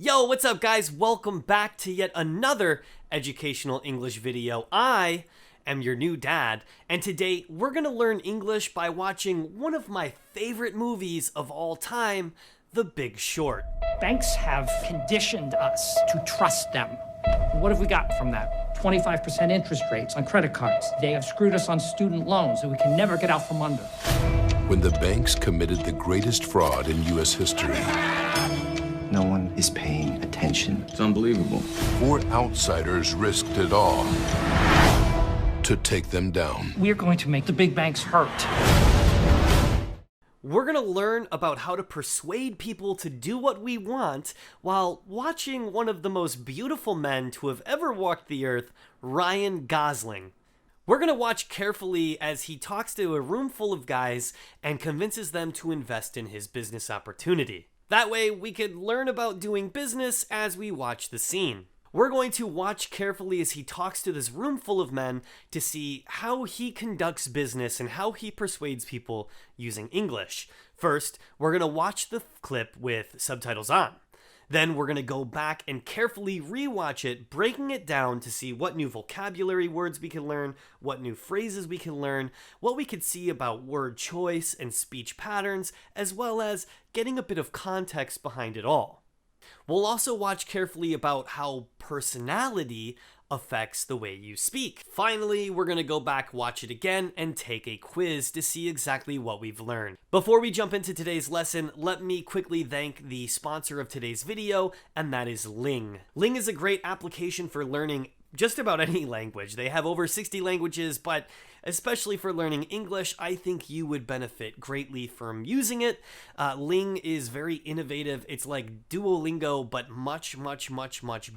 Yo, what's up guys? Welcome back to yet another educational English video. I am your new dad, and today we're gonna learn English by watching one of my favorite movies of all time, The Big Short. Banks have conditioned us to trust them. What have we got from that? 25% interest rates on credit cards. They have screwed us on student loans that we can never get out from under. When the banks committed the greatest fraud in U.S. history, no one is paying attention. It's unbelievable. four outsiders risked it all to take them down. We're going to make the big banks hurt. We're gonna learn about how to persuade people to do what we want while watching one of the most beautiful men to have ever walked the earth, Ryan Gosling. We're gonna watch carefully as he talks to a room full of guys and convinces them to invest in his business opportunity. That way we could learn about doing business as we watch the scene. We're going to watch carefully as he talks to this room full of men to see how he conducts business and how he persuades people using English. First, we're going to watch the clip with subtitles on. Then we're going to go back and carefully rewatch it, breaking it down to see what new vocabulary words we can learn, what new phrases we can learn, what we could see about word choice and speech patterns, as well as getting a bit of context behind it all. We'll also watch carefully about how personality affects the way you speak. Finally, we're going to go back, watch it again, and take a quiz to see exactly what we've learned. Before we jump into today's lesson, let me quickly thank the sponsor of today's video, and that is Ling. Ling is a great application for learning just about any language. They have over 60 languages, but especially for learning English, I think you would benefit greatly from using it. Ling is very innovative. It's like Duolingo, but much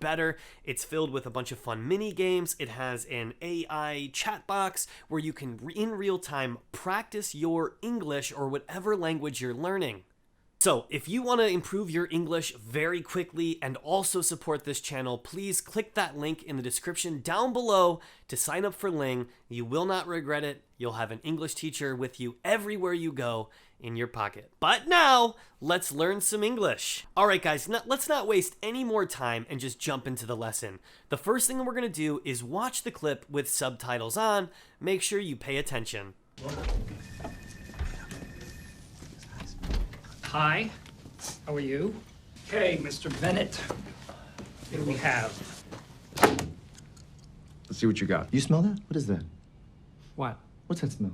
better. It's filled with a bunch of fun mini games. It has an AI chat box where you can, in real time, practice your English or whatever language you're learning. So, if you want to improve your English very quickly and also support this channel, please click that link in the description down below to sign up for Ling. You will not regret it. You'll have an English teacher with you everywhere you go in your pocket. But now, let's learn some English. Alright guys, let's not waste any more time and just jump into the lesson. The first thing we're going to do is watch the clip with subtitles on. Make sure you pay attention. Hi, how are you? Okay, Mr. Bennett. What do we have? Let's see what you got. You smell that? What is that? What? What's that smell?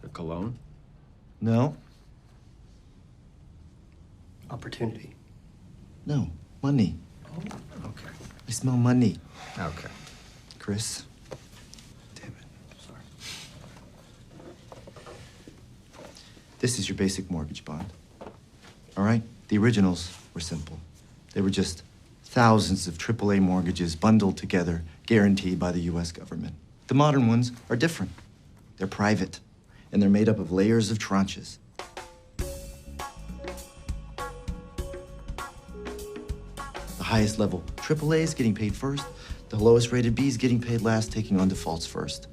A cologne? No. Opportunity. No. Money. Oh, okay. I smell money. Okay. Chris. Damn it. Sorry. This is your basic mortgage bond. All right? The originals were simple. They were just thousands of AAA mortgages bundled together, guaranteed by the US government. The modern ones are different. They're private, and they're made up of layers of tranches. The highest level AAAs getting paid first, the lowest rated Bs getting paid last, taking on defaults first.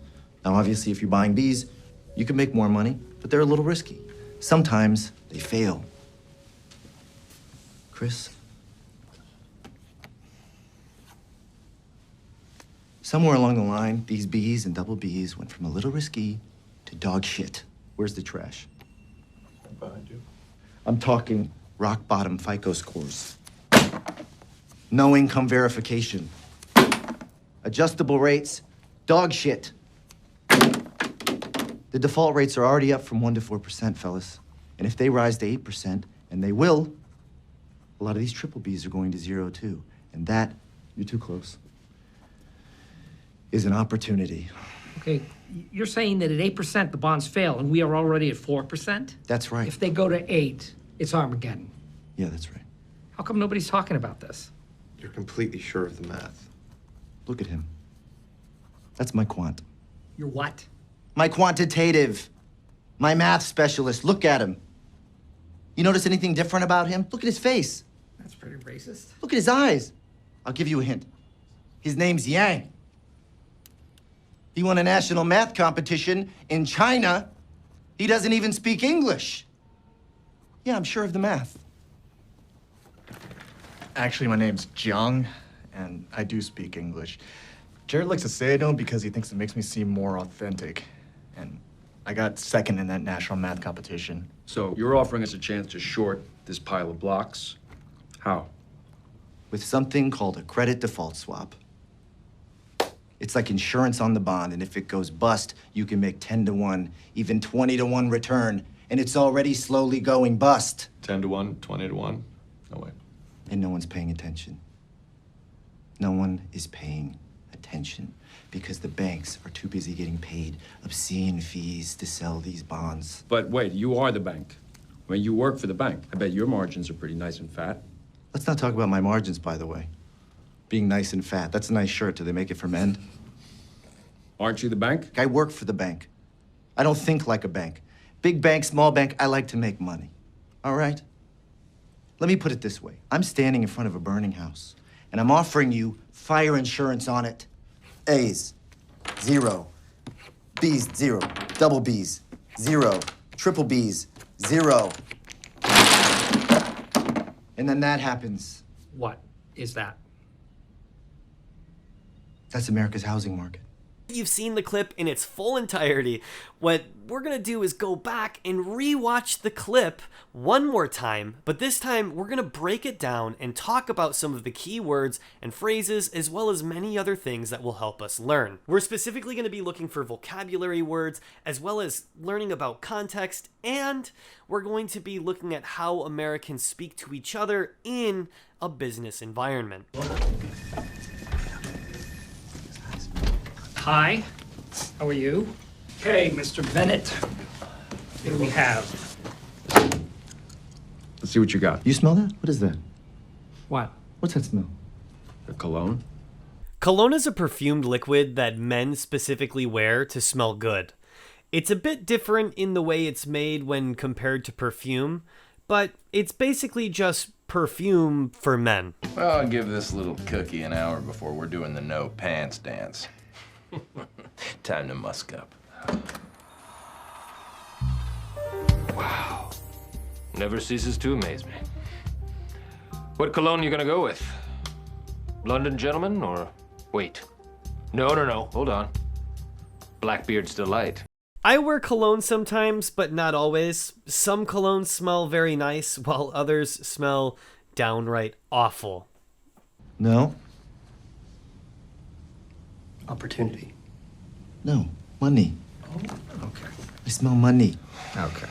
Now, obviously, if you're buying Bs, you can make more money, but they're a little risky. Sometimes they fail. Chris? Somewhere along the line, these Bs and double Bs went from a little risky to dog shit. Where's the trash? Behind you. I'm talking rock bottom FICO scores. No income verification. Adjustable rates, dog shit. The default rates are already up from 1% to 4%, fellas. And if they rise to 8%, and they will, a lot of these triple Bs are going to 0 too. And that, you're too close, is an opportunity. Okay, you're saying that at 8% the bonds fail and we are already at 4%? That's right. If they go to 8, it's Armageddon. Yeah, that's right. How come nobody's talking about this? You're completely sure of the math. Look at him. That's my quant. You're what? My quantitative. My math specialist. Look at him. You notice anything different about him? Look at his face. That's pretty racist. Look at his eyes. I'll give you a hint. His name's Yang. He won a national math competition in China. He doesn't even speak English. Yeah, I'm sure of the math. Actually, my name's Jiang, and I do speak English. Jared likes to say I don't because he thinks it makes me seem more authentic. And I got second in that national math competition. So you're offering us a chance to short this pile of blocks? How? With something called a credit default swap. It's like insurance on the bond, and if it goes bust, you can make 10 to 1, even 20 to 1 return, and it's already slowly going bust. 10 to 1, 20 to 1? No way. And no one's paying attention. No one is paying attention because the banks are too busy getting paid obscene fees to sell these bonds. But wait, you are the bank. I mean, you work for the bank. I bet your margins are pretty nice and fat. Let's not talk about my margins, by the way. Being nice and fat, that's a nice shirt. Do they make it for men? Aren't you the bank? I work for the bank. I don't think like a bank. Big bank, small bank, I like to make money. All right? Let me put it this way. I'm standing in front of a burning house, and I'm offering you fire insurance on it. A's, 0. B's, 0. Double B's, 0. Triple B's, 0. And then that happens. What is that? That's America's housing market. You've seen the clip in its full entirety. What we're gonna do is go back and re-watch the clip one more time, but this time we're gonna break it down and talk about some of the key words and phrases as well as many other things that will help us learn. We're specifically gonna be looking for vocabulary words as well as learning about context, and we're going to be looking at how Americans speak to each other in a business environment. Hi, how are you? Okay, Mr. Bennett, what do we have? Let's see what you got. You smell that? What is that? What? What's that smell? A cologne? Cologne is a perfumed liquid that men specifically wear to smell good. It's a bit different in the way it's made when compared to perfume, but it's basically just perfume for men. Well, I'll give this little cookie an hour before we're doing the no pants dance. Time to musk up. Wow. Never ceases to amaze me. What cologne you gonna go with? London Gentleman or... Wait. No. Hold on. Blackbeard's Delight. I wear cologne sometimes, but not always. Some colognes smell very nice, while others smell downright awful. No. Opportunity. No. Money. Okay. I smell money. Okay.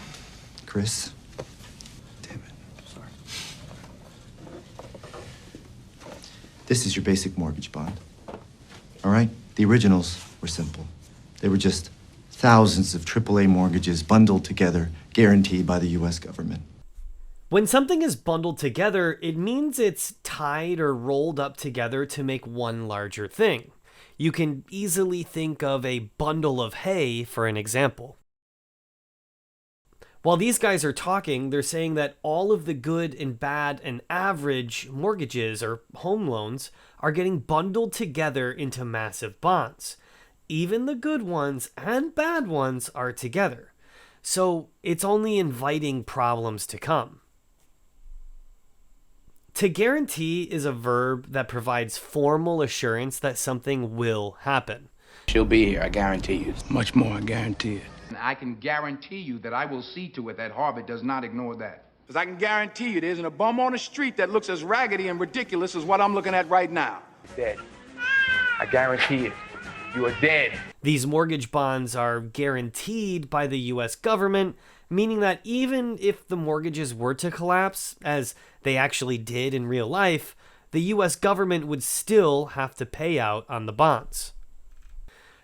Chris. Damn it. Sorry. This is your basic mortgage bond. All right? The originals were simple. They were just thousands of AAA mortgages bundled together, guaranteed by the US government. When something is bundled together, it means it's tied or rolled up together to make one larger thing. You can easily think of a bundle of hay for an example. While these guys are talking, they're saying that all of the good and bad and average mortgages or home loans are getting bundled together into massive bonds. Even the good ones and bad ones are together. So it's only inviting problems to come. To guarantee is a verb that provides formal assurance that something will happen. She'll be here, I guarantee you. Much more, I guarantee it. I can guarantee you that I will see to it that Harvard does not ignore that. Because I can guarantee you there isn't a bum on the street that looks as raggedy and ridiculous as what I'm looking at right now. Dead. I guarantee it. You are dead. These mortgage bonds are guaranteed by the US government, meaning that even if the mortgages were to collapse, as they actually did in real life, the US government would still have to pay out on the bonds.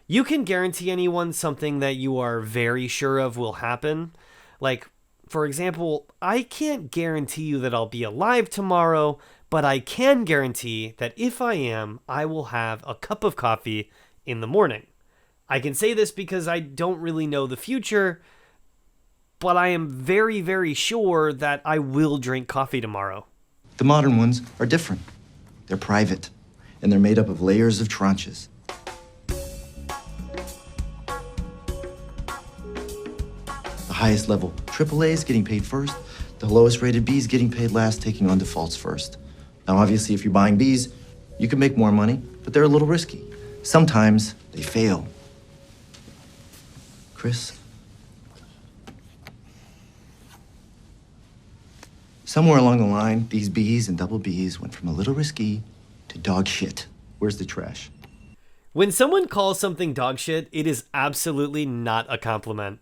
You can guarantee anyone something that you are very sure of will happen. Like, for example, I can't guarantee you that I'll be alive tomorrow, but I can guarantee that if I am, I will have a cup of coffee in the morning. I can say this because I don't really know the future, but I am very, very sure that I will drink coffee tomorrow. The modern ones are different. They're private, and they're made up of layers of tranches. The highest level AAA is getting paid first. The lowest rated B is getting paid last, taking on defaults first. Now, obviously, if you're buying bees, you can make more money, but they're a little risky. Sometimes they fail. Chris? Somewhere along the line, these bees and double Bs went from a little risky to dog shit. Where's the trash? When someone calls something dog shit, it is absolutely not a compliment.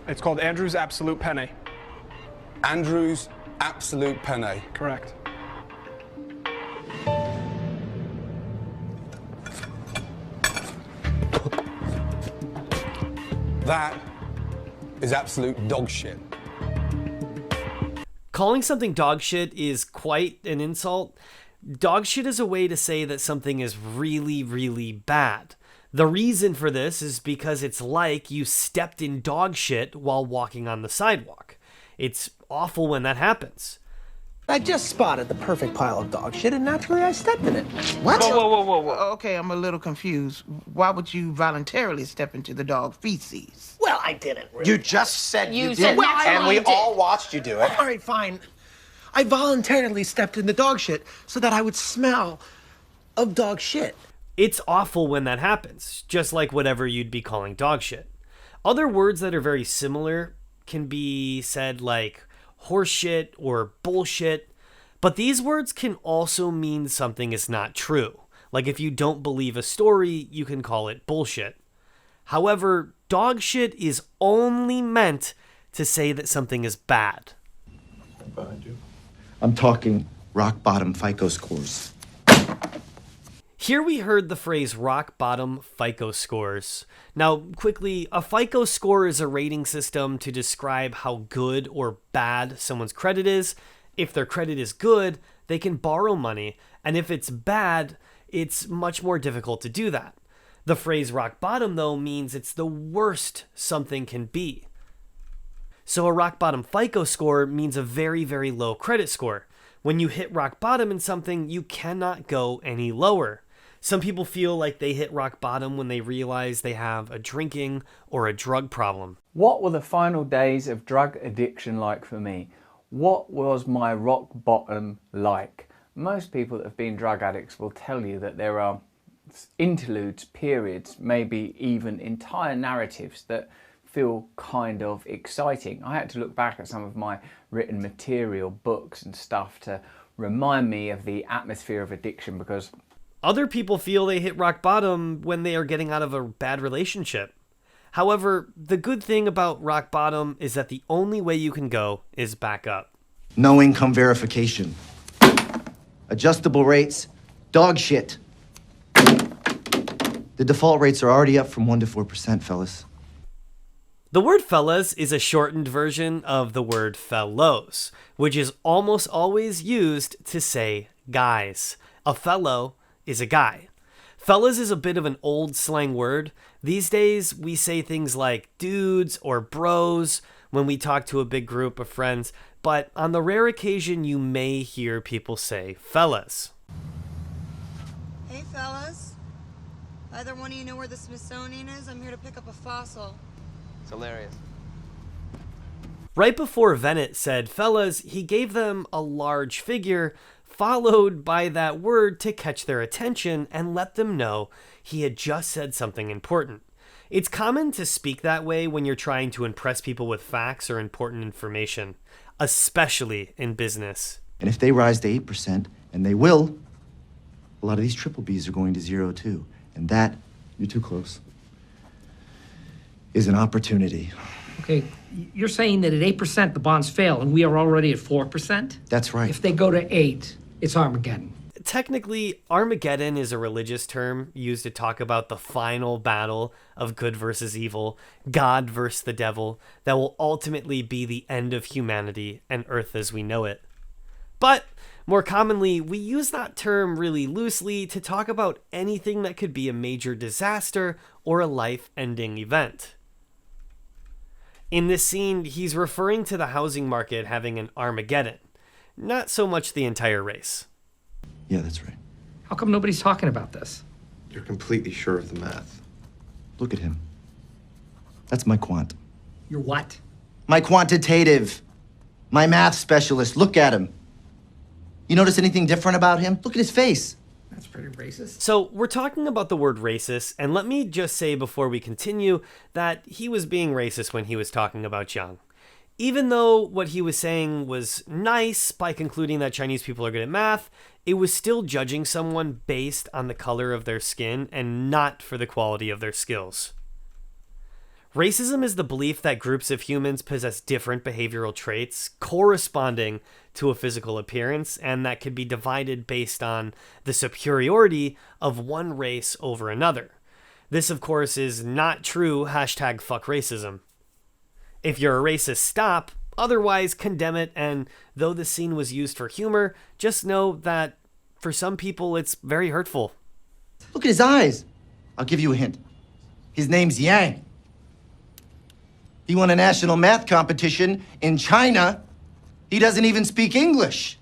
It's called Andrew's Absolute Penne. Andrew's Absolute Penne. Correct. That is absolute dog shit. Calling something dog shit is quite an insult. Dog shit is a way to say that something is really, really bad. The reason for this is because it's like you stepped in dog shit while walking on the sidewalk. It's awful when that happens. I just spotted the perfect pile of dog shit and naturally I stepped in it. What? Whoa. Okay, I'm a little confused. Why would you voluntarily step into the dog feces? Well, I didn't really. You just said you said did, naturally and we you did. all watched you do it. All right, fine. I voluntarily stepped in the dog shit so that I would smell of dog shit. It's awful when that happens, just like whatever you'd be calling dog shit. Other words that are very similar can be said like horseshit or bullshit, but these words can also mean something is not true. Like if you don't believe a story, you can call it bullshit. However, dog shit is only meant to say that something is bad. Behind you. I'm talking rock bottom FICO scores. Here we heard the phrase rock bottom FICO scores. Now, quickly, a FICO score is a rating system to describe how good or bad someone's credit is. If their credit is good, they can borrow money, and if it's bad, it's much more difficult to do that. The phrase rock bottom, though, means it's the worst something can be. So a rock bottom FICO score means a very, very low credit score. When you hit rock bottom in something, you cannot go any lower. Some people feel like they hit rock bottom when they realize they have a drinking or a drug problem. What were the final days of drug addiction like for me? What was my rock bottom like? Most people that have been drug addicts will tell you that there are interludes, periods, maybe even entire narratives that feel kind of exciting. I had to look back at some of my written material, books and stuff to remind me of the atmosphere of addiction, because other people feel they hit rock bottom when they are getting out of a bad relationship. However, the good thing about rock bottom is that the only way you can go is back up. No income verification. Adjustable rates. Dog shit. The default rates are already up from 1% to 4%, fellas. The word fellas is a shortened version of the word fellows, which is almost always used to say guys. A fellow is a guy. Fellas is a bit of an old slang word. These days, we say things like dudes or bros when we talk to a big group of friends, but on the rare occasion, you may hear people say fellas. Hey, fellas. Either one of you know where the Smithsonian is? I'm here to pick up a fossil. It's hilarious. Right before Vennet said fellas, he gave them a large figure, followed by that word to catch their attention and let them know he had just said something important. It's common to speak that way when you're trying to impress people with facts or important information, especially in business. And if they rise to 8%, and they will, a lot of these triple Bs are going to 0 too. And that, you're too close, is an opportunity. Okay, you're saying that at 8% the bonds fail and we are already at 4%? That's right. If they go to 8, it's Armageddon. Technically, Armageddon is a religious term used to talk about the final battle of good versus evil, God versus the devil, that will ultimately be the end of humanity and Earth as we know it. But more commonly, we use that term really loosely to talk about anything that could be a major disaster or a life-ending event. In this scene, he's referring to the housing market having an Armageddon, not so much the entire race. Yeah, that's right. How come nobody's talking about this? You're completely sure of the math. Look at him. That's my quant. Your what? My quantitative. My math specialist. Look at him. You notice anything different about him? Look at his face. That's pretty racist. So we're talking about the word racist, and let me just say before we continue that he was being racist when he was talking about Jiang. Even though what he was saying was nice by concluding that Chinese people are good at math, it was still judging someone based on the color of their skin and not for the quality of their skills. Racism is the belief that groups of humans possess different behavioral traits corresponding to a physical appearance, and that could be divided based on the superiority of one race over another. This, of course, is not true #fuck racism. If you're a racist, stop. Otherwise, condemn it, and though the scene was used for humor, just know that for some people it's very hurtful. Look at his eyes. I'll give you a hint. His name's Yang. He won a national math competition in China. He doesn't even speak English.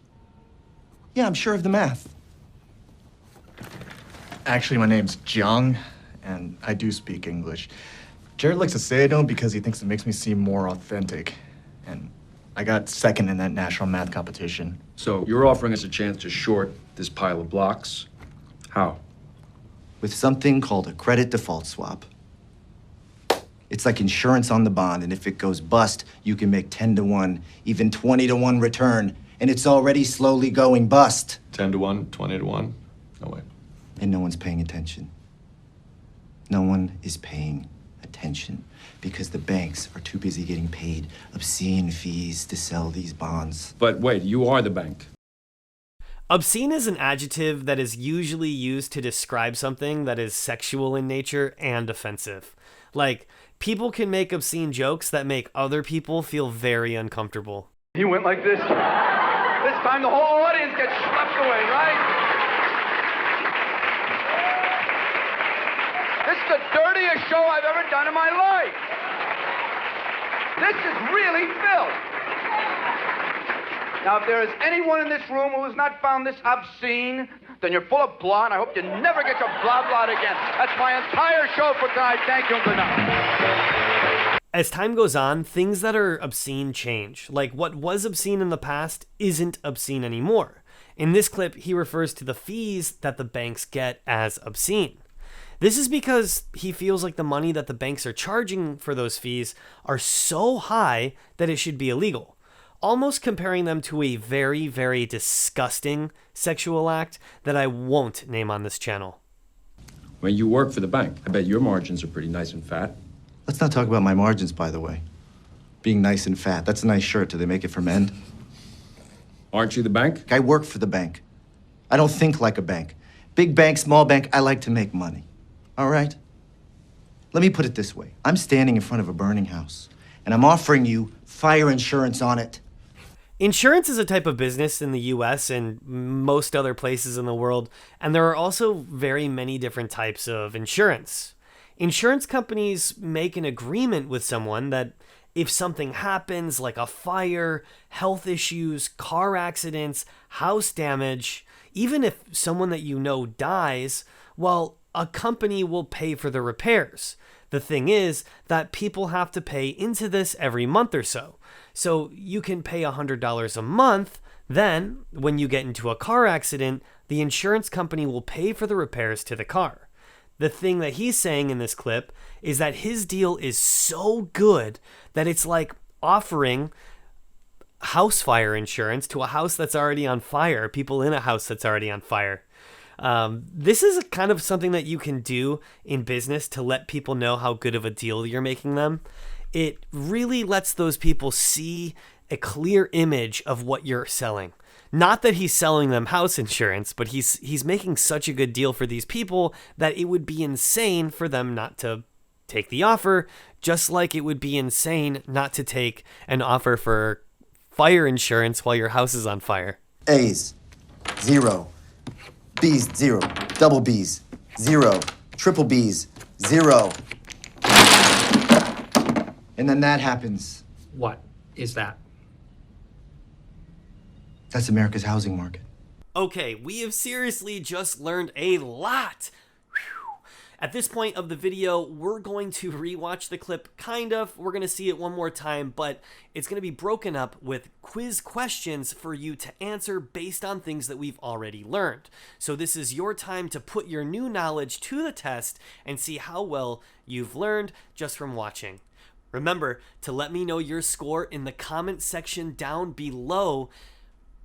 Yeah, I'm sure of the math. Actually, my name's Jiang, and I do speak English. Jared likes to say I don't because he thinks it makes me seem more authentic. And I got second in that national math competition. So you're offering us a chance to short this pile of blocks? How? With something called a credit default swap. It's like insurance on the bond, and if it goes bust, you can make 10 to 1, even 20 to 1 return, and it's already slowly going bust. 10 to 1, 20 to 1? No way. And no one's paying attention. No one is paying attention because the banks are too busy getting paid obscene fees to sell these bonds. But wait, you are the bank. Obscene is an adjective that is usually used to describe something that is sexual in nature and offensive. Like, people can make obscene jokes that make other people feel very uncomfortable. He went like this. This time the whole audience gets swept away, right? This is the dirtiest show I've ever done in my life. This is really filth. Now, if there is anyone in this room who has not found this obscene, then you're full of blah, and I hope you never get your blah blah again. That's my entire show for tonight. Thank you and good night. As time goes on, things that are obscene change. Like what was obscene in the past isn't obscene anymore. In this clip, he refers to the fees that the banks get as obscene. This is because he feels like the money that the banks are charging for those fees are so high that it should be illegal. Almost comparing them to a very, very disgusting sexual act that I won't name on this channel. When you work for the bank, I bet your margins are pretty nice and fat. Let's not talk about my margins, by the way. Being nice and fat, that's a nice shirt. Do they make it for men? Aren't you the bank? I work for the bank. I don't think like a bank. Big bank, small bank, I like to make money. All right? Let me put it this way. I'm standing in front of a burning house, and I'm offering you fire insurance on it. Insurance is a type of business in the US and most other places in the world, and there are also very many different types of insurance. Insurance companies make an agreement with someone that if something happens, like a fire, health issues, car accidents, house damage, even if someone that you know dies, well, a company will pay for the repairs. The thing is that people have to pay into this every month or so. So you can pay $100 a month. Then, when you get into a car accident, the insurance company will pay for the repairs to the car. The thing that he's saying in this clip is that his deal is so good that it's like offering house fire insurance to a house that's already on fire, people in a house that's already on fire. This is kind of something that you can do in business to let people know how good of a deal you're making them. It really lets those people see a clear image of what you're selling. Not that he's selling them house insurance, but he's making such a good deal for these people that it would be insane for them not to take the offer, just like it would be insane not to take an offer for fire insurance while your house is on fire. A's, 0. B's, 0. Double B's, 0. Triple B's, 0. And then that happens. What is that? That's America's housing market. Okay, we have seriously just learned a lot. Whew. At this point of the video, we're going to rewatch the clip, kind of. We're going to see it one more time, but it's going to be broken up with quiz questions for you to answer based on things that we've already learned. So this is your time to put your new knowledge to the test and see how well you've learned just from watching. Remember to let me know your score in the comment section down below.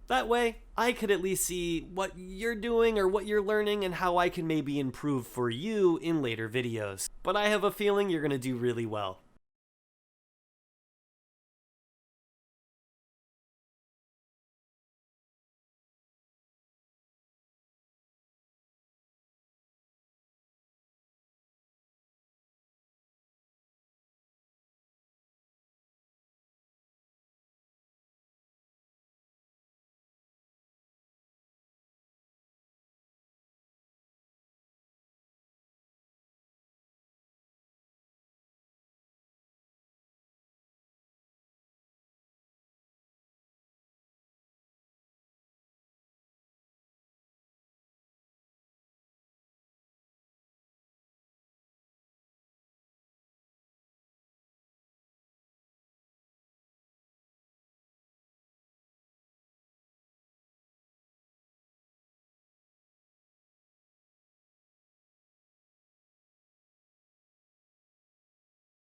That way, I could at least see what you're doing or what you're learning and how I can maybe improve for you in later videos. But I have a feeling you're going to do really well.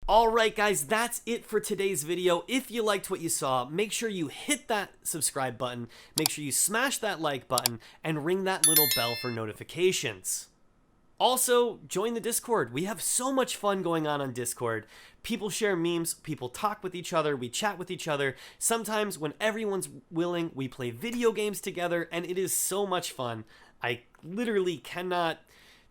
Alright guys, that's it for today's video. If you liked what you saw, make sure you hit that subscribe button, make sure you smash that like button, and ring that little bell for notifications. Also, join the Discord. We have so much fun going on Discord. People share memes, people talk with each other, we chat with each other. Sometimes when everyone's willing, we play video games together, and it is so much fun. I literally cannot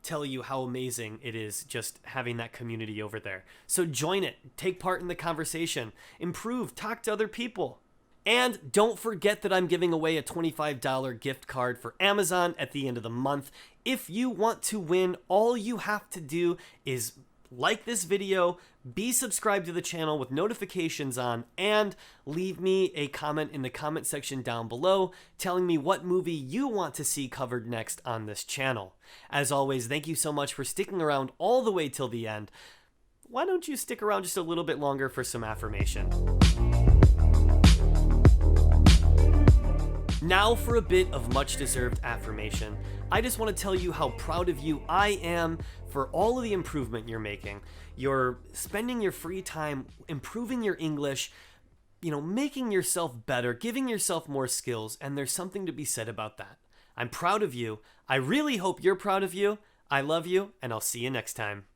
tell you how amazing it is just having that community over there. So join it, take part in the conversation, improve, talk to other people. And don't forget that I'm giving away a $25 gift card for Amazon at the end of the month. If you want to win, all you have to do is like this video, be subscribed to the channel with notifications on, and leave me a comment in the comment section down below telling me what movie you want to see covered next on this channel. As always, thank you so much for sticking around all the way till the end. Why don't you stick around just a little bit longer for some affirmation? Now for a bit of much-deserved affirmation. I just want to tell you how proud of you I am for all of the improvement you're making. You're spending your free time improving your English, making yourself better, giving yourself more skills, and there's something to be said about that. I'm proud of you. I really hope you're proud of you. I love you, and I'll see you next time.